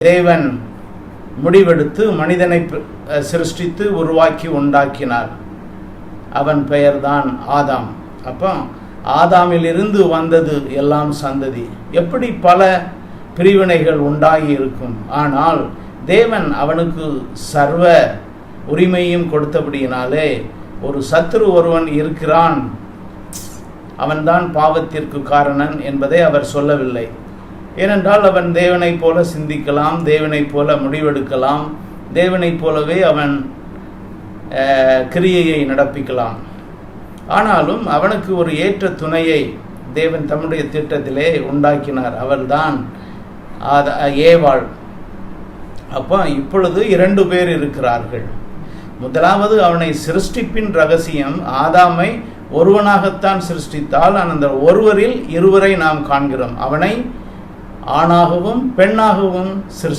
தேவன் முடிவெடுத்து மனிதனை சிருஷ்டித்து உருவாக்கி உண்டாக்கினார். அவன் பெயர்தான் ஆதாம். அப்போ ஆதாமிலிருந்து வந்தது எல்லாம் சந்ததி. எப்படி பல பிரிவினைகள் உண்டாகி இருக்கும். ஆனால் தேவன் அவனுக்கு சர்வ உரிமையும் கொடுத்தபடியினாலே ஒரு சத்துரு ஒருவன் இருக்கிறான், அவன்தான் பாவத்திற்கு காரணன் என்பதை அவர் சொல்லவில்லை. ஏனென்றால் அவன் தேவனைப் போல சிந்திக்கலாம், தேவனைப் போல முடிவெடுக்கலாம், தேவனைப் போலவே அவன் கிரியையை நடப்பிக்கலாம். ஆனாலும் அவனுக்கு ஒரு ஏற்ற துணையை தேவன் தம்முடைய திட்டத்திலே உண்டாக்கினார். அவள்தான் ஏவாள். அப்போ இப்பொழுது 2 பேர் இருக்கிறார்கள். முதலாவது அவனை சிருஷ்டிப்பின் ரகசியம், ஆதாமை ஒருவனாகத்தான் சிருஷ்டித்தால் அந்த ஒருவரில் இருவரை நாம் காண்கிறோம். அவனை ஆணாகவும் பெண்ணாகவும்